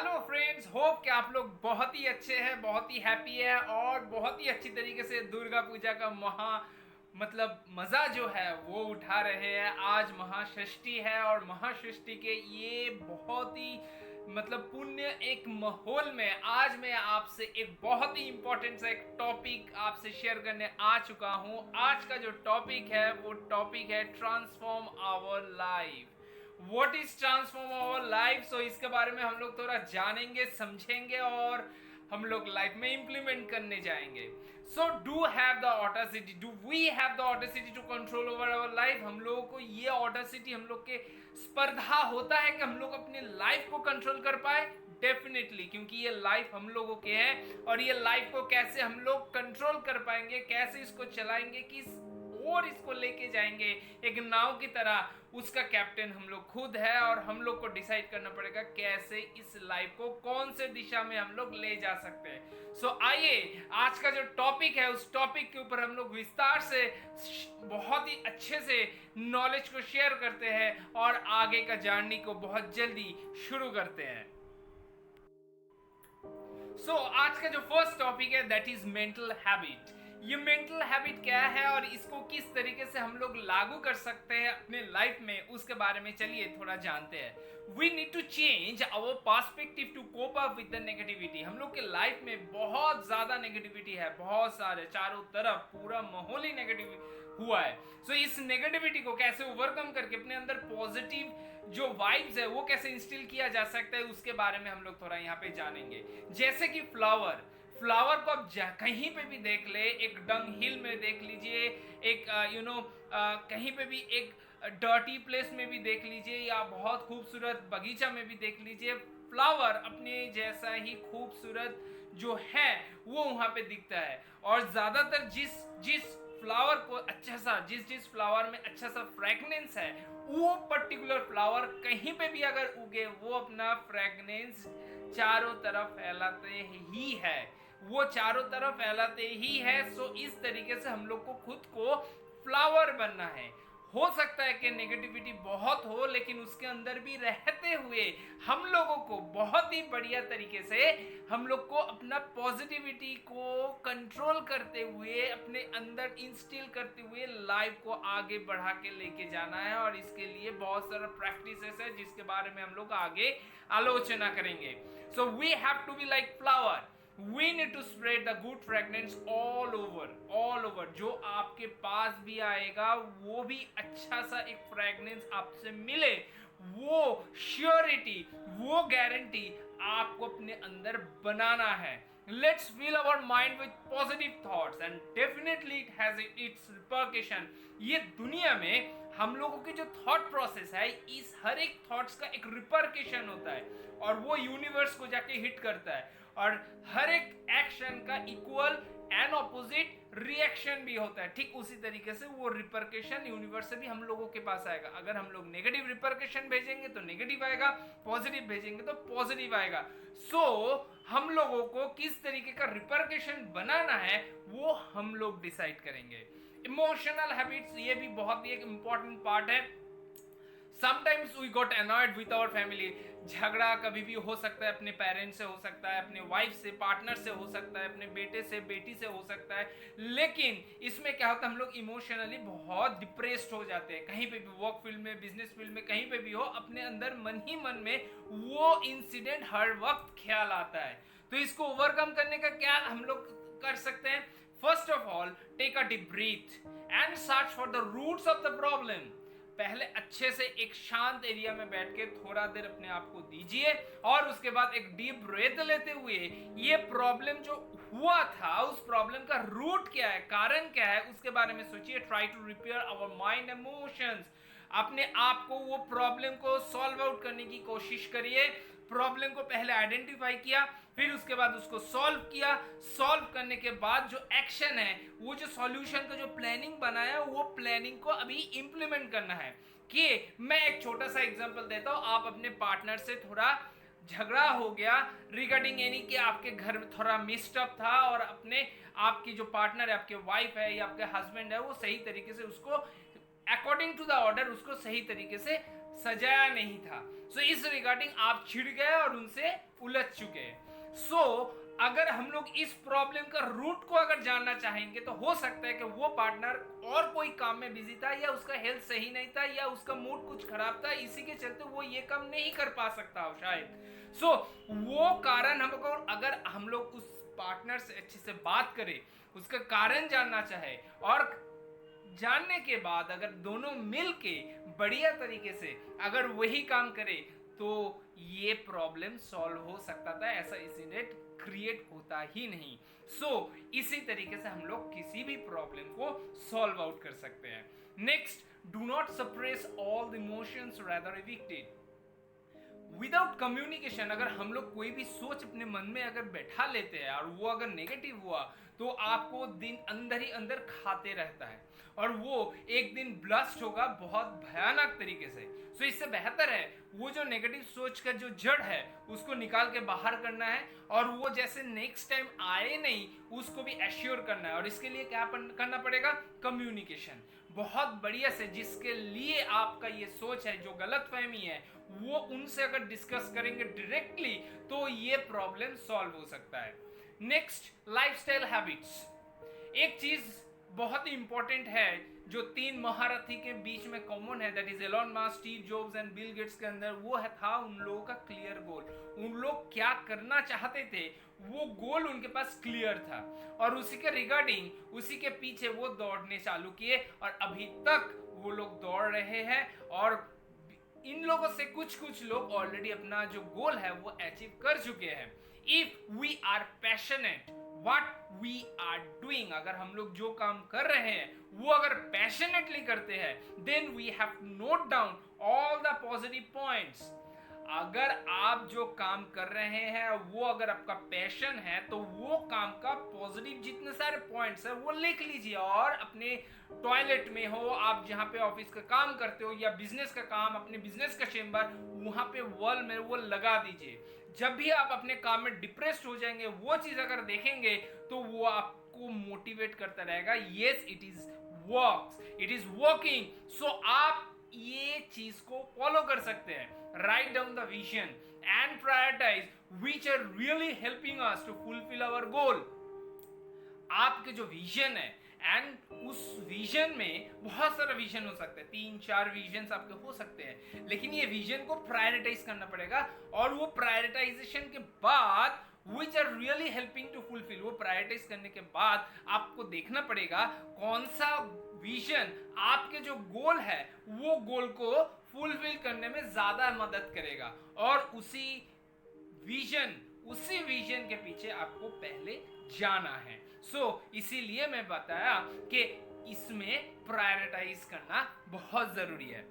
Hello friends, hope कि आप लोग बहुत ही अच्छे हैं, बहुत ही हैप्पी है और बहुत ही अच्छी तरीके से दुर्गा पूजा का मज़ा जो है वो उठा रहे हैं। आज महाषष्ठी है और महाषष्ठी के ये बहुत ही पुण्य एक माहौल में आज मैं आपसे एक बहुत ही इंपॉर्टेंट सा एक टॉपिक आपसे शेयर करने आ चुका हूँ। आज का जो टॉपिक है वो टॉपिक है transform our life. What is transform our life. So इसके बारे में हम लोग थोड़ा जानेंगे, समझेंगे और हम लोग लाइफ में इंप्लीमेंट करने जाएंगे। So do have the authority, do we have the authority to control over our life. हम लोगों को ये ऑटोसिटी, हम लोग के स्पर्धा होता है कि हम लोग अपने लाइफ को कंट्रोल कर पाए। डेफिनेटली, क्योंकि ये लाइफ हम लोगों के है और ये लाइफ को कैसे हम लोग कंट्रोल कर पाएंगे, कैसे इसको चलाएंगे, किस और इसको लेके जाएंगे एक नाव की तरह, उसका कैप्टन हम लोग खुद है और हम लोग को डिसाइड करना पड़ेगा कैसे इस लाइफ को कौन से दिशा में हम लोग ले जा सकते हैं। सो आइए आज का जो टॉपिक है उस टॉपिक के ऊपर हम लोग विस्तार से बहुत ही अच्छे से नॉलेज को शेयर करते हैं और आगे का जर्नी को बहुत जल्दी शुरू करते हैं। आज का जो फर्स्ट टॉपिक है दैट इज मेंटल हैबिट। ये मेंटल हैबिट क्या है और इसको किस तरीके से हम लोग लागू कर सकते हैं अपने लाइफ में, उसके बारे में चलिए थोड़ा जानते हैं। We need to change our perspective to cope up with the negativity. हम लोग के लाइफ में बहुत ज्यादा नेगेटिविटी है, बहुत सारे, चारों तरफ पूरा माहौल ही नेगेटिव हुआ है। इस नेगेटिविटी को कैसे ओवरकम करके अपने अंदर पॉजिटिव जो वाइब्स है वो कैसे इंस्टिल किया जा सकता है, उसके बारे में हम लोग थोड़ा यहाँ पे जानेंगे। जैसे कि फ्लावर को आप कहीं पे भी देख ले, एक डंग हिल में देख लीजिए, एक कहीं पे भी एक डर्टी प्लेस में भी देख लीजिए या बहुत खूबसूरत बगीचा में भी देख लीजिए, फ्लावर अपने जैसा ही खूबसूरत जो है वो वहां पे दिखता है। और ज्यादातर जिस फ्लावर को जिस फ्लावर में अच्छा सा फ्रेगनेंस है, वो पर्टिकुलर फ्लावर कहीं पे भी अगर उगे वो अपना फ्रेगनेंस चारों तरफ फैलाते ही है, वो चारों तरफ फैलाते ही है। इस तरीके से हम लोग को खुद को फ्लावर बनना है। हो सकता है कि नेगेटिविटी बहुत हो, लेकिन उसके अंदर भी रहते हुए हम लोगों को बहुत ही बढ़िया तरीके से हम लोग को अपना पॉजिटिविटी को कंट्रोल करते हुए, अपने अंदर इंस्टिल करते हुए लाइफ को आगे बढ़ा के लेके जाना है। और इसके लिए बहुत सारा प्रैक्टिसेस है जिसके बारे में हम लोग आगे आलोचना करेंगे। So we have to be like flower. We need to spread the good fragrance all over। जो आपके पास भी आएगा वो भी अच्छा सा एक फ्रेगनेंस आपसे मिले, वो श्योरिटी, वो गारंटी आपको अपने अंदर बनाना है। Let's fill our mind with positive thoughts and definitely it has its repercussion। ये दुनिया में हम लोगों की जो थॉट प्रोसेस है, इस हर एक थॉट्स का एक रिपरकेशन होता है और वो यूनिवर्स को जाके हिट करता है और हर एक एक्शन का इक्वल एंड ऑपोजिट रिएक्शन भी होता है। ठीक उसी तरीके से वो रिपरकेशन यूनिवर्स से भी हम लोगों के पास आएगा। अगर हम लोग नेगेटिव रिपरकेशन भेजेंगे तो नेगेटिव आएगा, पॉजिटिव भेजेंगे तो पॉजिटिव आएगा। हम लोगों को किस तरीके का रिपरकेशन बनाना है वो हम लोग डिसाइड करेंगे। इमोशनल हैबिट्स, ये भी बहुत ही एक इंपॉर्टेंट पार्ट है। Sometimes we got annoyed with our family. झगड़ा कभी भी हो सकता है, अपने पेरेंट्स से हो सकता है, अपने वाइफ से, पार्टनर से हो सकता है, अपने बेटे से, बेटी से हो सकता है। लेकिन इसमें क्या होता है, हम लोग इमोशनली बहुत डिप्रेस्ड हो जाते हैं। कहीं पे भी, वर्क फील्ड में, बिजनेस फील्ड में, कहीं पे भी हो, अपने अंदर मन ही मन में वो इंसिडेंट हर वक्त ख्याल आता है। तो इसको ओवरकम करने का क्या हम लोग कर सकते हैं? First of all, take a deep breath and search for the roots of the problem. पहले अच्छे से एक शांत एरिया में बैठ के थोड़ा देर अपने आप को दीजिए और उसके बाद एक डीप ब्रेथ लेते हुए ये प्रॉब्लम जो हुआ था, उस प्रॉब्लम का रूट क्या है, कारण क्या है, उसके बारे में सोचिए। Try to repair our mind emotions. अपने आप को, वो प्रॉब्लम को सॉल्व आउट करने की कोशिश करिए। प्रॉब्लम को पहले आइडेंटिफाई किया, फिर उसके बाद उसको सॉल्व किया। सॉल्व करने के बाद जो एक्शन है, वो जो सॉल्यूशन का जो प्लानिंग बनाया, वो प्लानिंग को अभी इंप्लीमेंट करना है। कि मैं एक छोटा सा एग्जांपल देता हूं। आप अपने पार्टनर से थोड़ा झगड़ा हो गया रिगार्डिंग यानी कि आपके घर में थोड़ा मिस्टअप था और अपने आपकी जो पार्टनर है, आपके वाइफ है या आपके हस्बैंड है, वो सही तरीके से उसको अकॉर्डिंग टू द ऑर्डर उसको सही तरीके से सजाया नहीं था। सो इस रिगार्डिंग आप छिड़ गए और उनसे उलझ चुके हैं। सो अगर हम लोग इस प्रॉब्लम का रूट को अगर जानना चाहेंगे तो हो सकता है कि वो पार्टनर और कोई काम में बिजी था, या उसका हेल्थ सही नहीं था, या उसका मूड कुछ खराब था, इसी के चलते वो ये काम नहीं कर पा सकता हो शायद। सो वो कारण हमको, अगर हम लोग उस पार्टनर से अच्छे से बात करें, उसका कारण जानना चाहे, और जानने के बाद अगर दोनों मिल के बढ़िया तरीके से अगर वही काम करे तो ये प्रॉब्लम सॉल्व हो सकता था। ऐसा इंसिडेंट क्रिएट होता ही नहीं। सो इसी तरीके से हम लोग किसी भी प्रॉब्लम को सॉल्व आउट कर सकते हैं। Next, do not suppress all the emotions, rather evict it। Without communication अगर हम लोग कोई भी सोच अपने मन में अगर बैठा लेते हैं और वो अगर नेगेटिव हुआ तो आपको दिन अंदर ही अंदर खाते रहता है और वो एक दिन ब्लास्ट होगा बहुत भयानक तरीके से। सो इससे बेहतर है वो जो नेगेटिव सोच का जो जड़ है उसको निकाल के बाहर करना है, और वो जैसे नेक्स्ट टाइम आए नहीं उसको भी एश्योर करना है। और इसके लिए क्या करना पड़ेगा? कम्युनिकेशन बहुत बढ़िया से, जिसके लिए आपका ये सोच है, जो गलत फहमी है, वो उनसे अगर डिस्कस करेंगे डायरेक्टली तो ये प्रॉब्लम सॉल्व हो सकता है। Next, lifestyle habits. एक चीज बहुत ही इंपॉर्टेंट है जो तीन महारथी के बीच में कॉमन है, that is Elon Musk, Steve Jobs and Bill Gates के अंदर, वो है था उन लोगों का क्लियर गोल। उन लोग क्या करना चाहते थे वो गोल उनके पास क्लियर था और उसी के रिगार्डिंग उसी के पीछे वो दौड़ने चालू किए और अभी तक वो लोग दौड़ रहे हैं। और इन लोगों से कुछ लोग ऑलरेडी अपना जो गोल है वो अचीव कर चुके हैं। If we are passionate what we are doing, अगर हम लोग जो काम कर रहे हैं वो अगर पैशनेटली करते हैं, then we have to note down all the positive points। अगर आप जो काम कर रहे हैं वो अगर आपका पैशन है तो वो काम का पॉजिटिव जितने सारे पॉइंट्स है वो लिख लीजिए और अपने टॉयलेट में हो, आप जहाँ पे ऑफिस का काम करते हो या बिजनेस का काम, अपने बिजनेस का चेंबर, वहाँ पे वॉल में वो लगा दीजिए। जब भी आप अपने काम में डिप्रेस्ड हो जाएंगे वो चीज अगर देखेंगे तो वो आपको मोटिवेट करता रहेगा। Yes, it is works, it is working. So आप ये चीज को फॉलो कर सकते हैं। Write down the vision and prioritise which are really helping us to fulfil our goal. आपके जो विजन है एंड उस विजन में बहुत सारा विजन हो सकता है, 3-4 विजन आपके हो सकते हैं, लेकिन ये विजन को प्रायोरिटाइज करना पड़ेगा और वो प्रायोरिटाइजेशन के बाद which are really helping to fulfill, वो प्रायोरिटाइज करने के बाद आपको देखना पड़ेगा कौन सा विजन आपके जो गोल है वो गोल को फुलफिल करने में ज्यादा मदद करेगा और उसी विजन के पीछे आपको पहले जाना है। इसीलिए मैं बताया कि इसमें प्रायोरिटाइज करना बहुत जरूरी है।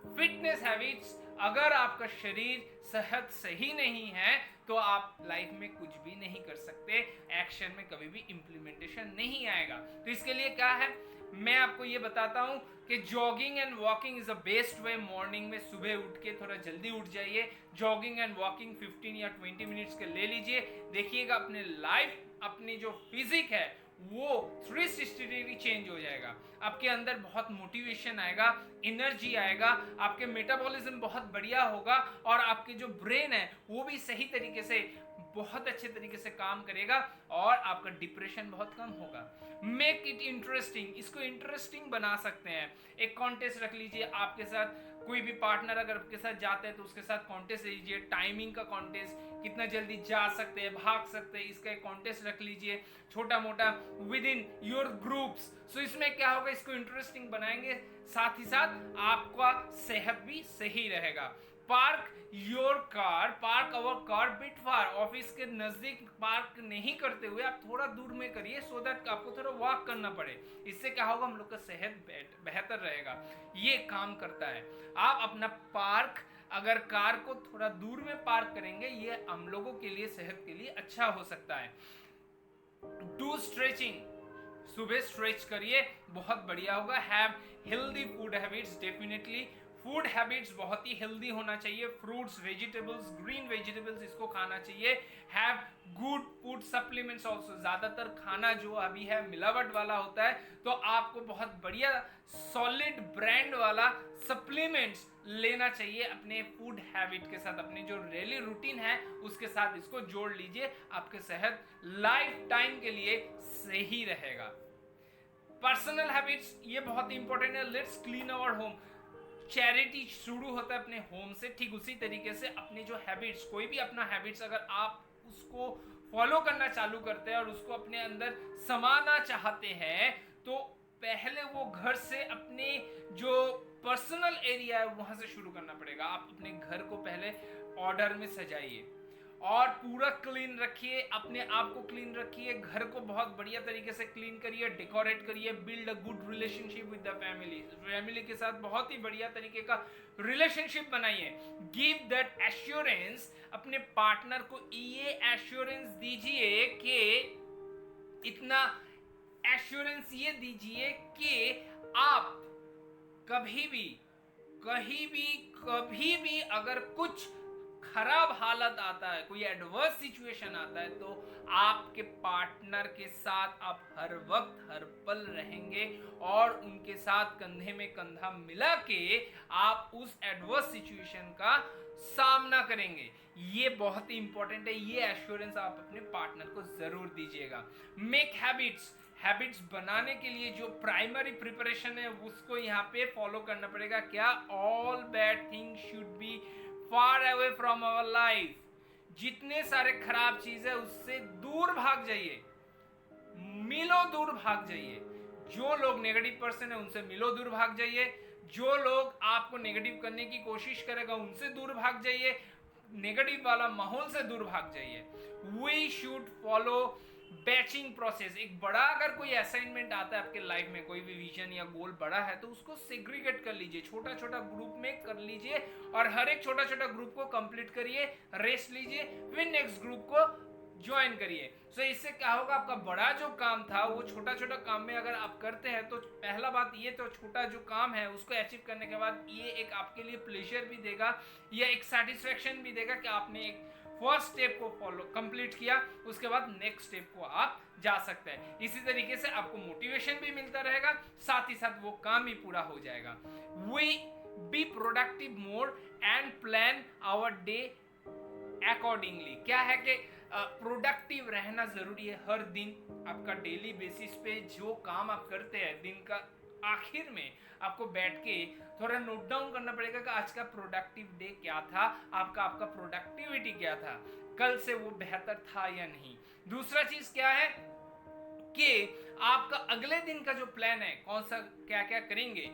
फिटनेस हैबिट्स, अगर आपका शरीर सेहत सही नहीं है तो आप लाइफ में कुछ भी नहीं कर सकते, एक्शन में कभी भी इंप्लीमेंटेशन नहीं आएगा। तो इसके लिए क्या है, मैं आपको ये बताता हूँ कि jogging and walking is a best way. Morning में सुबह उठ के थोड़ा जल्दी उठ जाइए, जॉगिंग एंड वॉकिंग 15 या 20 मिनट्स के ले लीजिए। देखिएगा अपने लाइफ, अपनी जो फिजिक है वो 360 डिग्री चेंज हो जाएगा। आपके अंदर बहुत मोटिवेशन आएगा, एनर्जी आएगा, आपके मेटाबॉलिज्म बहुत बढ़िया होगा और आपके जो ब्रेन है वो भी सही तरीके से बहुत अच्छे तरीके से काम करेगा और आपका डिप्रेशन बहुत कम होगा। मेक इट इंटरेस्टिंग, इसको इंटरेस्टिंग बना सकते हैं। एक कॉन्टेस्ट रख लीजिए, आपके साथ कोई भी पार्टनर अगर आपके साथ जाते हैं तो उसके साथ कॉन्टेस्ट लीजिए, टाइमिंग का कॉन्टेस्ट, कितना जल्दी जा सकते हैं, भाग सकते हैं, इसका एक कॉन्टेस्ट रख लीजिए छोटा मोटा विद इन योर ग्रुप्स। सो इसमें क्या होगा, इसको इंटरेस्टिंग बनाएंगे, साथ ही साथ आपका सेहत भी सही रहेगा। Park your car, park our car bit far, office के नजदीक पार्क नहीं करते हुए आप थोड़ा दूर में करिए सो दैट आपको थोड़ा वॉक करना पड़े। इससे क्या होगा, हम लोग का सेहत बेहतर रहेगा। ये काम करता है। आप अपना पार्क अगर कार को थोड़ा दूर में पार्क करेंगे, ये हम लोगों के लिए सेहत के लिए अच्छा हो सकता है। डू स्ट्रेचिंग, सुबह स्ट्रेच करिए, बहुत बढ़िया होगा। Have healthy food habits, definitely food habits बहुत ही हेल्दी होना चाहिए, फ्रूट्स, वेजिटेबल्स, ग्रीन वेजिटेबल्स इसको खाना चाहिए। Have good food supplements also, ज़्यादातर खाना जो अभी है मिलावट वाला होता है, तो आपको बहुत बढ़िया सॉलिड ब्रांड वाला सप्लीमेंट्स लेना चाहिए अपने फूड हैबिट के साथ, अपने जो डेली रूटीन है उसके साथ इसको जोड़ लीजिए, आपके सेहत लाइफ टाइम के लिए सही रहेगा। पर्सनल हैबिट्स ये बहुत इंपॉर्टेंट है। Let's clean our home. Charity शुरू होता है अपने होम से, ठीक उसी तरीके से अपने जो हैबिट्स, कोई भी अपना हैबिट्स अगर आप उसको फॉलो करना चालू करते हैं और उसको अपने अंदर समाना चाहते हैं, तो पहले वो घर से अपने जो पर्सनल एरिया है वहां से शुरू करना पड़ेगा। आप अपने घर को पहले ऑर्डर में सजाइए और पूरा क्लीन रखिए, अपने आप को क्लीन रखिए, घर को बहुत बढ़िया तरीके से क्लीन करिए, डेकोरेट करिए, build a good relationship with the family के साथ बहुत ही बढ़िया तरीके का रिलेशनशिप बनाइए। गिव दैट एश्योरेंस, अपने पार्टनर को ये एश्योरेंस दीजिए कि इतना एश्योरेंस ये दीजिए कि आप कभी भी कभी भी अगर कुछ खराब हालत आता है, कोई एडवर्स सिचुएशन आता है, तो आपके पार्टनर के साथ आप हर वक्त हर पल रहेंगे और उनके साथ कंधे में कंधा मिला के आप उस एडवर्स सिचुएशन का सामना करेंगे। ये बहुत ही इंपॉर्टेंट है, ये एश्योरेंस आप अपने पार्टनर को जरूर दीजिएगा। मेक हैबिट्स बनाने के लिए जो प्राइमरी प्रिपरेशन है उसको यहाँ पे फॉलो करना पड़ेगा। क्या? All bad things should be far away from our life. जितने सारे खराब चीज है उससे दूर भाग जाइए, मिलो दूर भाग जाइए। जो लोग नेगेटिव पर्सन है उनसे मिलो दूर भाग जाइए, जो लोग आपको नेगेटिव करने की कोशिश करेगा उनसे दूर भाग जाइए, नेगेटिव वाला माहौल से दूर भाग जाइए। We should follow batching process. एक बड़ा अगर कोई असाइनमेंट आता है आपके लाइफ में, कोई भी विजन या गोल बड़ा है, तो उसको सेग्रीगेट कर लीजिए, छोटा छोटा ग्रुप में कर लीजिए और हर एक छोटा छोटा ग्रुप को कंप्लीट करिए, रेस्ट लीजिए, फिर नेक्स्ट ग्रुप को ज्वाइन करिए। सो इससे क्या होगा, आपका बड़ा जो काम था वो छोटा छोटा काम में अगर आप करते हैं तो पहला बात ये, तो छोटा जो काम है उसको अचीव करने के बाद ये एक आपके लिए प्लेजर भी देगा, या एक सेटिस्फेक्शन भी देगा कि आपने एक फर्स्ट स्टेप को फॉलो कंप्लीट किया, उसके बाद नेक्स्ट स्टेप को आप जा सकते हैं। इसी तरीके से आपको मोटिवेशन भी मिलता रहेगा, साथ ही साथ वो काम भी पूरा हो जाएगा। We be productive more and plan our day accordingly. क्या है कि प्रोडक्टिव रहना जरूरी है। हर दिन आपका डेली बेसिस पे जो काम आप करते हैं, दिन का आखिर में आपको बैठ के थोड़ा नोट डाउन करना पड़ेगा कि आज का प्रोडक्टिव डे क्या था, आपका प्रोडक्टिविटी क्या था, कल से वो बेहतर था या नहीं। दूसरा चीज क्या है कि आपका अगले दिन का जो प्लान है, कौन सा क्या क्या करेंगे,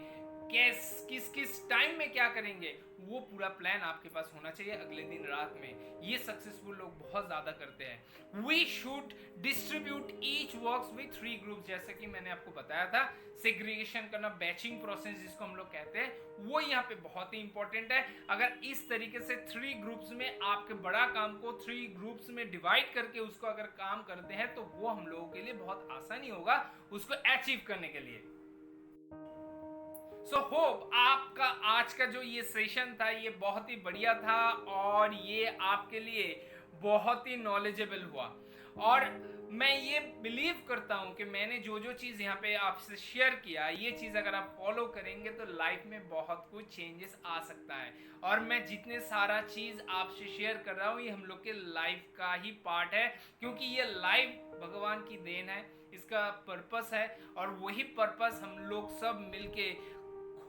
किस टाइम में क्या करेंगे, वो पूरा प्लान आपके पास होना चाहिए अगले दिन रात में। ये सक्सेसफुल लोग बहुत ज्यादा करते हैं। We should distribute each works with 3 groups. जैसे कि मैंने आपको बताया था, सेग्रीगेशन करना, बैचिंग प्रोसेस जिसको हम लोग कहते हैं, वो यहाँ पे बहुत ही इंपॉर्टेंट है। अगर इस तरीके से 3 ग्रुप्स में आपके बड़ा काम को 3 ग्रुप्स में डिवाइड करके उसको अगर काम करते हैं, तो वो हम लोगों के लिए बहुत आसानी होगा उसको अचीव करने के लिए। सो होप आपका आज का जो ये सेशन था ये बहुत ही बढ़िया था और ये आपके लिए बहुत ही नॉलेजेबल हुआ। और मैं ये बिलीव करता हूँ कि मैंने जो जो चीज़ यहाँ पे आपसे शेयर किया, ये चीज़ अगर आप फॉलो करेंगे तो लाइफ में बहुत कुछ चेंजेस आ सकता है। और मैं जितने सारा चीज़ आपसे शेयर कर रहा हूँ ये हम लोग के लाइफ का ही पार्ट है, क्योंकि ये लाइफ भगवान की देन है, इसका पर्पस है और वही पर्पस हम लोग सब मिलके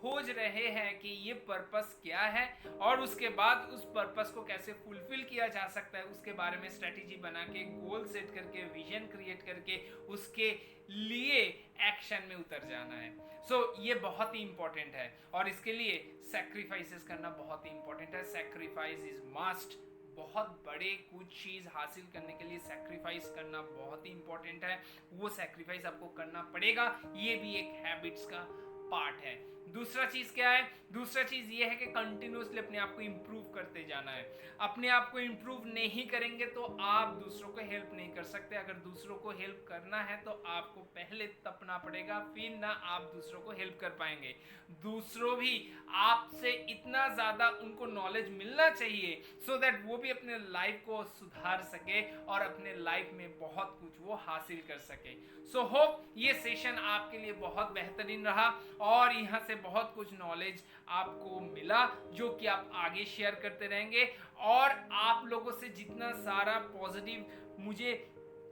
खोज रहे हैं कि ये पर्पस क्या है और उसके बाद उस पर्पस को कैसे फुलफिल किया जा सकता है, उसके बारे में स्ट्रेटेजी बना के, गोल सेट करके, विजन क्रिएट करके उसके लिए एक्शन में उतर जाना है। सो ये बहुत ही इंपॉर्टेंट है और इसके लिए सैक्रिफाइसेस करना बहुत ही इंपॉर्टेंट है। Sacrifice is must. बहुत बड़े कुछ चीज़ हासिल करने के लिए सैक्रिफाइस करना बहुत ही इंपॉर्टेंट है। वो सैक्रिफाइस आपको करना पड़ेगा, ये भी एक हैबिट्स का पार्ट है। दूसरा चीज क्या है? दूसरा चीज ये है कि कंटिन्यूसली अपने आप को इंप्रूव करते जाना है। अपने आप को इंप्रूव नहीं करेंगे तो आप दूसरों को हेल्प नहीं कर सकते। अगर दूसरों को हेल्प करना है तो आपको पहले तपना पड़ेगा, फिर ना आप दूसरों को हेल्प कर पाएंगे। दूसरों भी आपसे इतना ज्यादा उनको नॉलेज मिलना चाहिए सो दैट वो भी अपने लाइफ को सुधार सके और अपने लाइफ में बहुत कुछ वो हासिल कर सके। सो होप ये सेशन आपके लिए बहुत बेहतरीन रहा और यहाँ से बहुत कुछ नॉलेज आपको मिला जो कि आप आगे शेयर करते रहेंगे। और आप लोगों से जितना सारा पॉजिटिव मुझे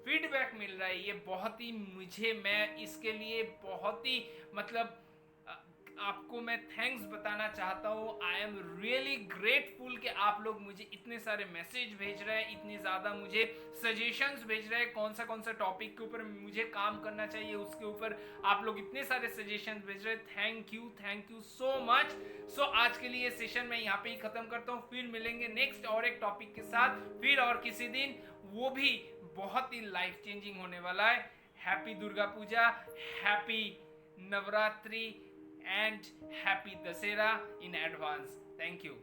फीडबैक मिल रहा है, ये बहुत ही मैं इसके लिए बहुत ही मतलब आपको मैं थैंक्स बताना चाहता हूँ। आई एम रियली ग्रेटफुल कि आप लोग मुझे इतने सारे मैसेज भेज रहे हैं, इतनी ज़्यादा मुझे सजेशंस भेज रहे हैं कौन सा टॉपिक के ऊपर मुझे काम करना चाहिए, उसके ऊपर आप लोग इतने सारे सजेशंस भेज रहे हैं। Thank you so much. So आज के लिए सेशन मैं यहाँ पे ही ख़त्म करता हूँ। फिर मिलेंगे नेक्स्ट और एक टॉपिक के साथ, फिर और किसी दिन, वो भी बहुत ही लाइफ चेंजिंग होने वाला है। Happy Durga Puja, happy Navratri and happy Dasera in advance. Thank you.